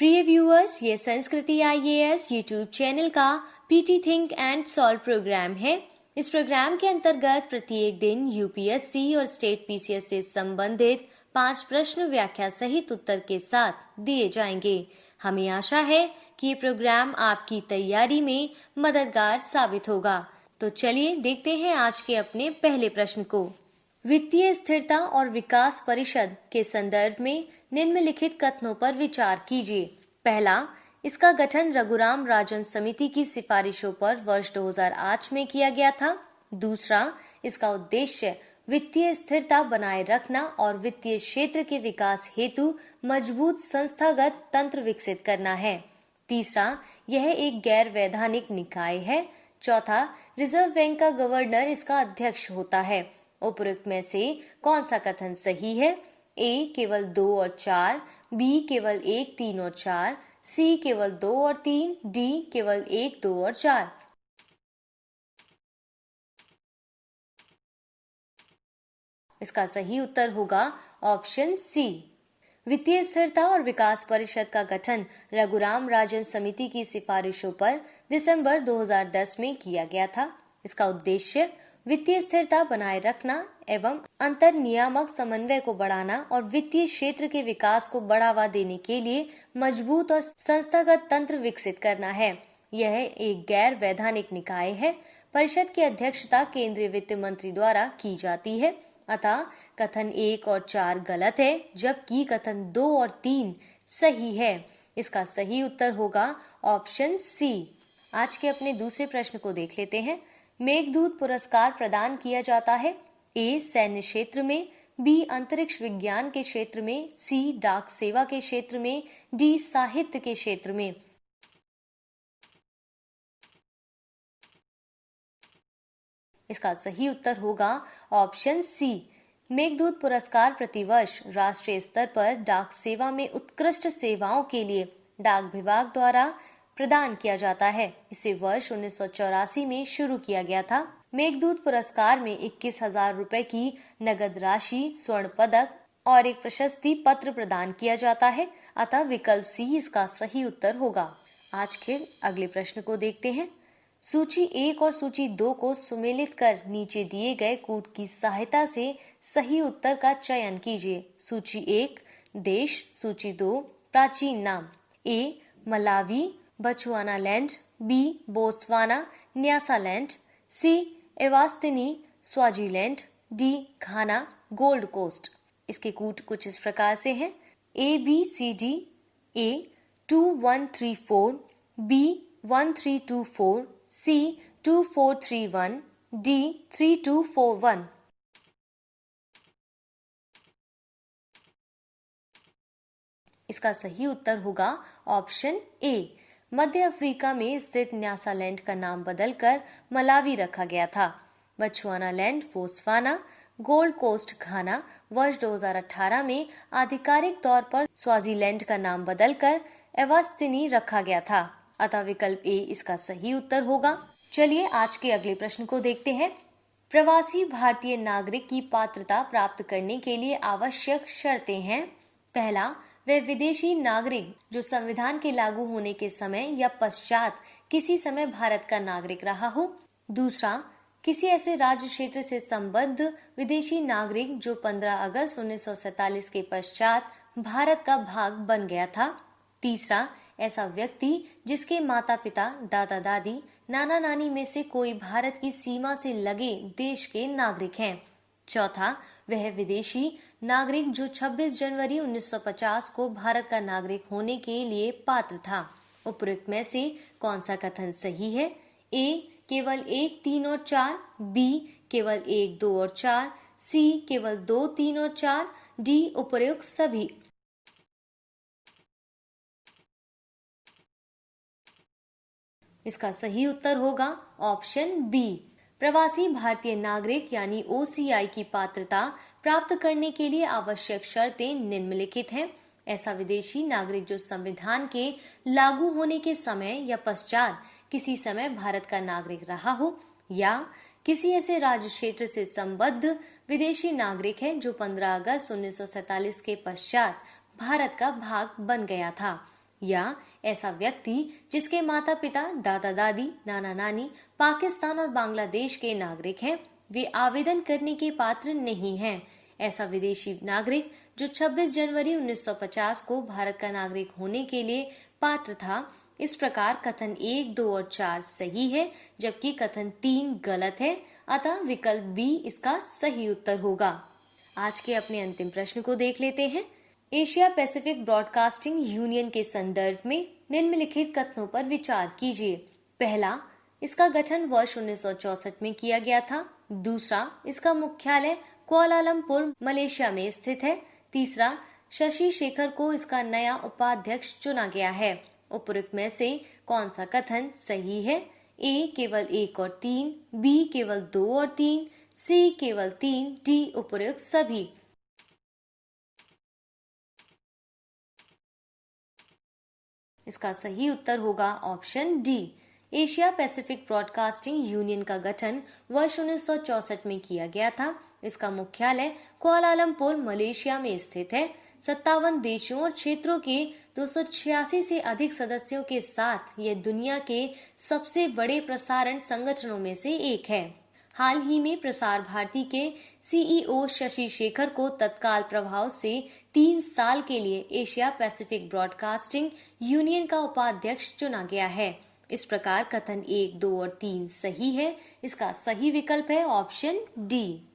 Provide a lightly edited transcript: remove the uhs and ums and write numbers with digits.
प्रिय व्यूअर्स, ये Sanskriti IAS YouTube channel का PT think and solve programme है। इस प्रोग्राम के अंतर्गत प्रत्येक दिन यूपीएससी और स्टेट पीसीएस से संबंधित 5 प्रश्न व्याख्या सहित उत्तर के साथ दिए जाएंगे। हमें आशा है कि ये प्रोग्राम आपकी तैयारी में मददगार साबित होगा। तो चलिए देखते हैं आज के अपने पहले प्रश्न को। वित्तीय स्थिरता और विकास परिषद के संदर्भ में निम्नलिखित कथनों पर विचार कीजिए। पहला, इसका गठन रघुराम राजन समिति की सिफारिशों पर वर्ष 2008 में किया गया था। दूसरा, इसका उद्देश्य वित्तीय स्थिरता बनाए रखना और वित्तीय क्षेत्र के विकास हेतु मजबूत संस्थागत तंत्र विकसित करना है। तीसरा, यह एक गैर वैधानिक निकाय है। चौथा, रिजर्व बैंक का गवर्नर इसका अध्यक्ष होता है। उपरोक्त में से कौन सा कथन सही है? ए केवल 2 और 4, बी केवल 1, 3 और 4, सी केवल 2 और 3, डी केवल 1, 2 और 4। इसका सही उत्तर होगा ऑप्शन सी। वित्तीय स्थिरता और विकास परिषद का गठन रघुराम राजन समिति की सिफारिशों पर दिसंबर 2010 में किया गया था। इसका उद्देश्य वित्तीय स्थिरता बनाए रखना एवं अंतर नियामक समन्वय को बढ़ाना और वित्तीय क्षेत्र के विकास को बढ़ावा देने के लिए मजबूत और संस्थागत तंत्र विकसित करना है। यह एक गैर वैधानिक निकाय है। परिषद की अध्यक्षता केंद्रीय वित्त मंत्री द्वारा की जाती है। अतः कथन 1 और 4 गलत है, जबकि कथन 2 और 3 सही है। इसका सही उत्तर होगा ऑप्शन सी। आज के अपने दूसरे प्रश्न को देख लेते हैं। मेघदूत पुरस्कार प्रदान किया जाता है ए सैन्य क्षेत्र में, बी अंतरिक्ष विज्ञान के क्षेत्र में, सी डाक सेवा के क्षेत्र में, डी साहित्य के क्षेत्र में। इसका सही उत्तर होगा ऑप्शन सी। मेघदूत पुरस्कार प्रतिवर्ष राष्ट्रीय स्तर पर डाक सेवा में उत्कृष्ट सेवाओं के लिए डाक विभाग द्वारा प्रदान किया जाता है। इसे वर्ष 1984 में शुरू किया गया था। मेघदूत पुरस्कार में 21,000 रुपए की नगद राशि, स्वर्ण पदक और एक प्रशस्ति पत्र प्रदान किया जाता है। अतः विकल्प सी इसका सही उत्तर होगा। आज के अगले प्रश्न को देखते हैं। सूची 1 और सूची 2 को सुमेलित कर नीचे दिए गए कूट की सहायता से सही उत्तर का चयन कीजिए। सूची 1 देश, सूची 2 प्राचीन नाम। A Malawi, Bechuanaland, B Botswana, Nyasaland, C Eswatini, Swaziland, D Ghana, Gold Coast. इसके कूट कुछ इस प्रकार से हैं। A B C D. A 2134, B 1324, C 2431, D 3241। इसका सही उत्तर होगा ऑप्शन ए। मध्य अफ्रीका में स्थित न्यासालैंड का नाम बदलकर मलावी रखा गया था। बछुआनालैंड बोत्सवाना, गोल्ड कोस्ट घाना वर्ष 2018 में आधिकारिक तौर पर स्वाजीलैंड का नाम बदलकर एवास्तिनी रखा गया था। अतः विकल्प ए इसका सही उत्तर होगा। चलिए आज के अगले प्रश्न को देखते हैं। प्रवासी भारतीय नागरिक की पात्रता प्राप्त करने के लिए आवश्यक शर्तें हैं। पहला, वह विदेशी नागरिक जो संविधान के लागू होने के समय या पश्चात किसी समय भारत का नागरिक रहा हो। दूसरा, किसी ऐसे राज्य क्षेत्र से संबद्ध विदेशी नागरिक जो 15 अगस्त 1947 के पश्चात भारत का भाग बन गया था। तीसरा, ऐसा व्यक्ति जिसके माता पिता, दादा दादी, नाना नानी में से कोई भारत की सीमा से लगे देश के नागरिक हैं। चौथा, वह विदेशी नागरिक जो 26 जनवरी 1950 को भारत का नागरिक होने के लिए पात्र था। उपरोक्त में से कौन सा कथन सही है? ए केवल 1, 3 और 4, बी केवल 1, 2 और 4, सी केवल 2, 3 और 4, डी उपरोक्त सभी। इसका सही उत्तर होगा ऑप्शन बी। प्रवासी भारतीय नागरिक यानी ओसीआई की पात्रता प्राप्त करने के लिए आवश्यक शर्तें निम्नलिखित हैं। ऐसा विदेशी नागरिक जो संविधान के लागू होने के समय या पश्चात किसी समय भारत का नागरिक रहा हो, या किसी ऐसे राज्य क्षेत्र से संबद्ध विदेशी नागरिक है जो 15 अगस्त 1947 के पश्चात भारत का भाग बन गया था। या ऐसा व्यक्ति जिसके माता पिता, दादा दादी, नाना नानी पाकिस्तान और बांग्लादेश के नागरिक हैं, वे आवेदन करने के पात्र नहीं हैं। ऐसा विदेशी नागरिक जो 26 जनवरी 1950 को भारत का नागरिक होने के लिए पात्र था। इस प्रकार कथन 1, 2 और 4 सही है, जबकि कथन 3 गलत है। अतः विकल्प बी इसका सही उत्तर होगा। आज के अपने अंतिम प्रश्न को देख लेते हैं। एशिया पैसिफिक ब्रॉडकास्टिंग यूनियन के संदर्भ में निम्नलिखित कथनों पर विचार कीजिए। पहला, इसका गठन वर्ष 1964 में किया गया था। दूसरा, इसका मुख्यालय कुआलालंपुर मलेशिया में स्थित है। तीसरा, शशि शेखर को इसका नया उपाध्यक्ष चुना गया है। उपरोक्त में से कौन सा कथन सही है? ए केवल 1 और 3, बी केवल 2 और 3, सी केवल 3, डी उपरोक्त सभी। इसका सही उत्तर होगा option D. Asia Pacific broadcasting union का गठन वर्ष 1964 में किया गया था। इसका मुख्यालय कुआलालंपुर मलेशिया में स्थित है। 57 देशों और क्षेत्रों के 286 से अधिक सदस्यों के साथ यह दुनिया के सबसे बड़े प्रसारण संगठनों में से एक है। हाल ही में प्रसार भारती के सीईओ शशि शेखर को तत्काल प्रभाव से 3 साल के लिए एशिया पैसिफिक ब्रॉडकास्टिंग यूनियन का उपाध्यक्ष चुना गया है। इस प्रकार कथन 1, 2 और 3 सही है। इसका सही विकल्प है ऑप्शन डी।